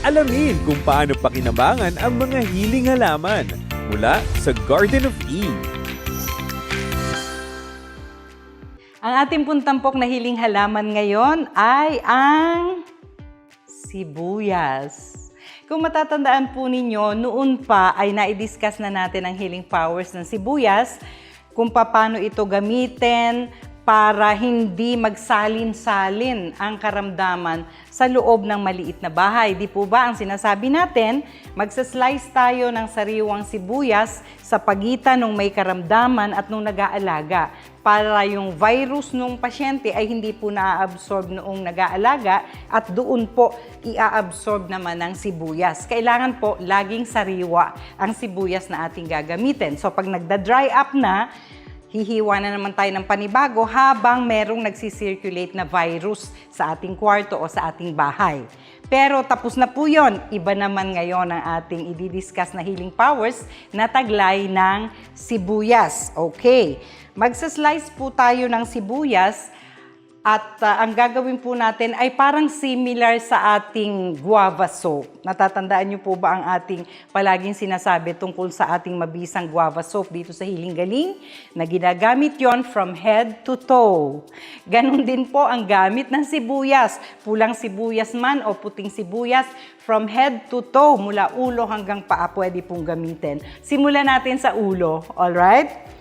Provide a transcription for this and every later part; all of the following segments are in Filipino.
Alamin kung paano pakinabangan ang mga hiling halaman mula sa Garden of Eve. Ang ating puntampok na hiling halaman ngayon ay ang sibuyas. Kung matatandaan po ninyo, noon pa ay na-discuss na natin ang healing powers ng sibuyas, kung paano ito gamitin para hindi magsalin-salin ang karamdaman sa loob ng maliit na bahay. Di po ba ang sinasabi natin, magsaslice tayo ng sariwang sibuyas sa pagitan ng may karamdaman at nung nag-aalaga para yung virus nung pasyente ay hindi po na-absorb noong nag-aalaga at doon po i-absorb naman ng sibuyas. Kailangan po laging sariwa ang sibuyas na ating gagamitin. So pag nagda-dry up na, hihiwa na naman tayo ng panibago habang merong nagsisirculate na virus sa ating kwarto o sa ating bahay. Pero tapos na po yun. Iba naman ngayon ang ating i-discuss na healing powers na taglay ng sibuyas. Okay. Magsaslice po tayo ng sibuyas at ang gagawin po natin ay parang similar sa ating guava soap. Natatandaan niyo po ba ang ating palaging sinasabi tungkol sa ating mabisang guava soap dito sa Hiling Galing? Na ginagamit yon from head to toe. Ganon din po ang gamit ng sibuyas. Pulang sibuyas man o puting sibuyas, from head to toe, mula ulo hanggang paa pwede pong gamitin. Simulan natin sa ulo, alright?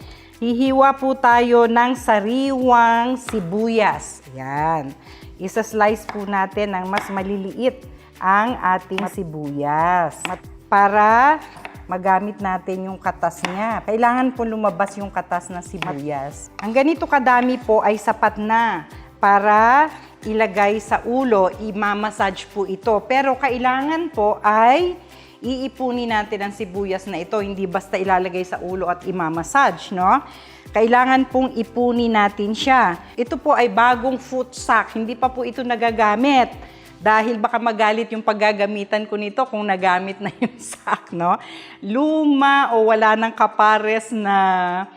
Hihiwa po tayo ng sariwang sibuyas. Yan. Isa-slice po natin ng mas maliliit ang ating sibuyas. Para magamit natin yung katas niya. Kailangan po lumabas yung katas ng sibuyas. Ang ganito kadami po ay sapat na para ilagay sa ulo, i-massage po ito. Pero kailangan po ay iipunin natin ang sibuyas na ito, hindi basta ilalagay sa ulo at imamassage, no? Kailangan pong ipunin natin siya. Ito po ay bagong foot sock, hindi pa po ito nagagamit. Dahil baka magalit yung paggagamitan ko nito kung nagamit na yung sock, no? Luma o wala ng kapares na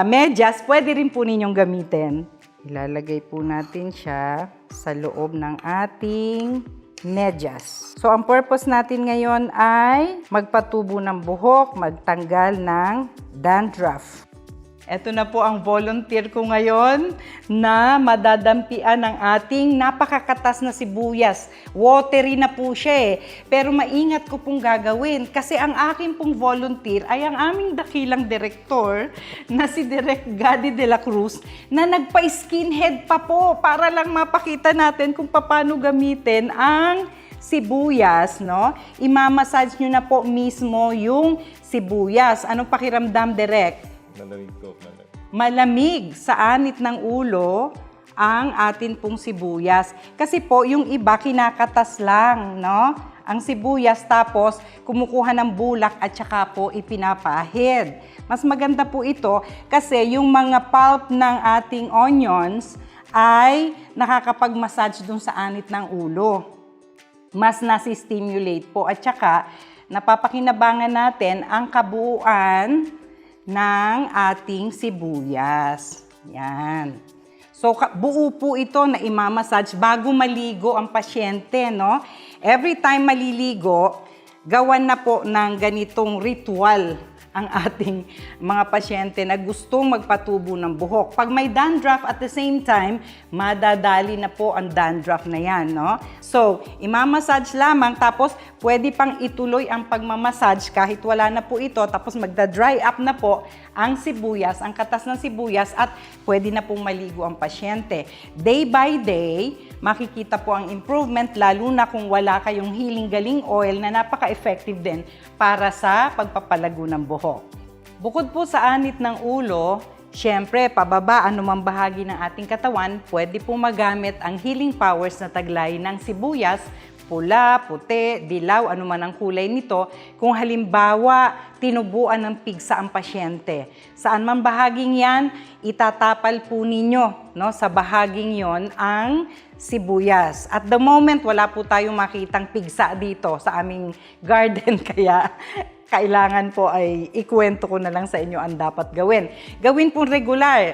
medyas, pwede rin po ninyong gamitin. Ilalagay po natin siya sa loob ng ating medyas. So, ang purpose natin ngayon ay magpatubo ng buhok, magtanggal ng dandruff. Ito na po ang volunteer ko ngayon na madadampian ng ating napakakatas na sibuyas. Watery na po siya eh. Pero maingat ko pong gagawin kasi ang aking pong volunteer ay ang aming dakilang direktor na si Direk Gadi de la Cruz na nagpa-skinhead pa po para lang mapakita natin kung paano gamitin ang sibuyas, no? Imamassage nyo na po mismo yung sibuyas. Anong pakiramdam, Direk? Malamig ko. Malamig sa anit ng ulo ang atin pong sibuyas. Kasi po, yung iba kinakatas lang, no? Ang sibuyas tapos kumukuha ng bulak at saka po ipinapahid. Mas maganda po ito kasi yung mga pulp ng ating onions ay nakakapag-massage dun sa anit ng ulo. Mas nasi-stimulate po at saka napapakinabangan natin ang kabuuan ng ating sibuyas. Yan. So, buo po ito na imamassage bago maligo ang pasyente, no? Every time maliligo, gawan na po ng ganitong ritual ang ating mga pasyente na gustong magpatubo ng buhok. Pag may dandruff at the same time, madadali na po ang dandruff na yan, no? So, imamassage lamang tapos pwede pang ituloy ang pagmamassage kahit wala na po ito tapos magda-dry up na po ang sibuyas, ang katas ng sibuyas at pwede na pong maligo ang pasyente. Day by day, makikita po ang improvement lalo na kung wala kayong Hiling Galing oil na napaka-effective din para sa pagpapalago ng buhok. Bukod po sa anit ng ulo, syempre, pababa anumang bahagi ng ating katawan, pwede po magamit ang healing powers na taglay ng sibuyas, pula, puti, dilaw, anuman ang kulay nito, kung halimbawa tinubuan ng pigsa ang pasyente. Saan man bahaging yan, itatapal po ninyo, no, sa bahaging yon ang sibuyas. At the moment, wala po tayong makitang pigsa dito sa aming garden, kaya kailangan po ay ikwento ko na lang sa inyo ang dapat gawin. Gawin pong regular.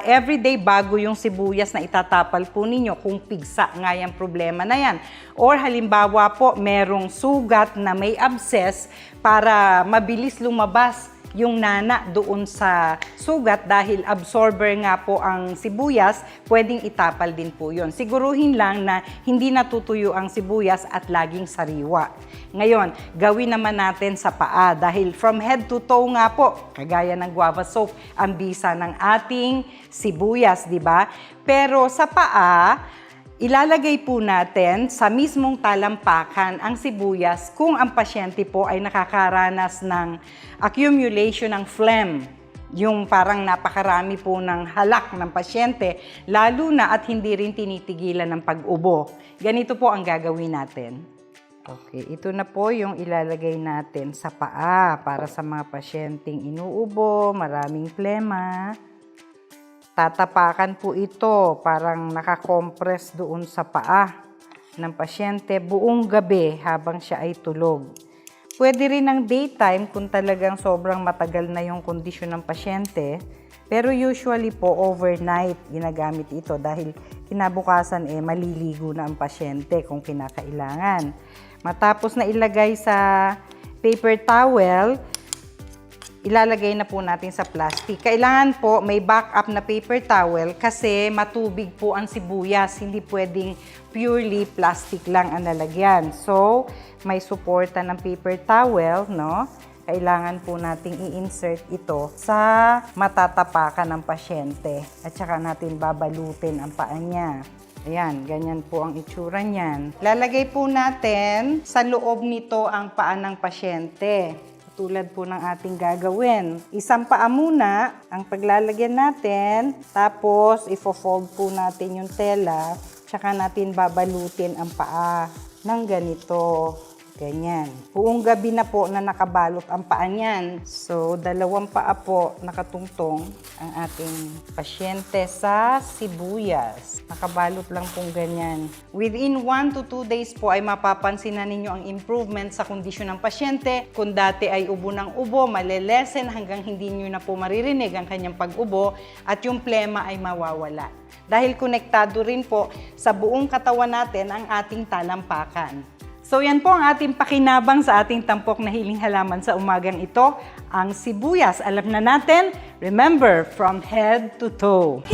everyday bago yung sibuyas na itatapal po ninyo kung pigsa nga yung problema na yan. Or halimbawa po, merong sugat na may abscess para mabilis lumabas yung nana doon sa sugat dahil absorber nga po ang sibuyas, pwedeng itapal din po yun. Siguruhin lang na hindi natutuyo ang sibuyas at laging sariwa. Ngayon, gawin naman natin sa paa dahil from head to toe nga po, kagaya ng guava soap, ang bisa ng ating sibuyas, di ba? Pero sa paa, ilalagay po natin sa mismong talampakan ang sibuyas kung ang pasyente po ay nakakaranas ng accumulation ng phlegm. Yung parang napakarami po ng halak ng pasyente, lalo na at hindi rin tinitigilan ng pag-ubo. Ganito po ang gagawin natin. Okay, ito na po yung ilalagay natin sa paa para sa mga pasyenteng inuubo, maraming plema. Tatapakan po ito, parang nakakompress doon sa paa ng pasyente buong gabi habang siya ay tulog. Pwede rin ng daytime kung talagang sobrang matagal na yung kondisyon ng pasyente. Pero usually po overnight ginagamit ito dahil kinabukasan maliligo na ang pasyente kung kinakailangan. Matapos na ilagay sa paper towel, ilalagay na po natin sa plastic. Kailangan po may backup na paper towel kasi matubig po ang sibuyas. Hindi pwedeng purely plastic lang ang lalagyan. So, may suporta ng paper towel, no? Kailangan po nating i-insert ito sa matatapakan ng pasyente. At saka natin babalutin ang paa niya. Ayan, ganyan po ang itsura niyan. Lalagay po natin sa loob nito ang paa ng pasyente. Tulad po ng ating gagawin. Isang paa muna ang paglalagyan natin, tapos ifo-fold po natin yung tela, tsaka natin babalutin ang paa ng ganito. Ganyan. Buong gabi na po na nakabalot ang paa niyan. So, 2 paa po nakatungtong ang ating pasyente sa sibuyas. Nakabalot lang pong ganyan. Within 1 to 2 days po ay mapapansin na ninyo ang improvement sa kondisyon ng pasyente. Kung dati ay ubo ng ubo, malelesen hanggang hindi nyo na po maririnig ang kanyang pag-ubo at yung plema ay mawawala. Dahil konektado rin po sa buong katawan natin ang ating talampakan. So yan po ang ating pakinabang sa ating tampok na hiling halaman sa umagang ito, ang sibuyas. Alam na natin, remember, from head to toe.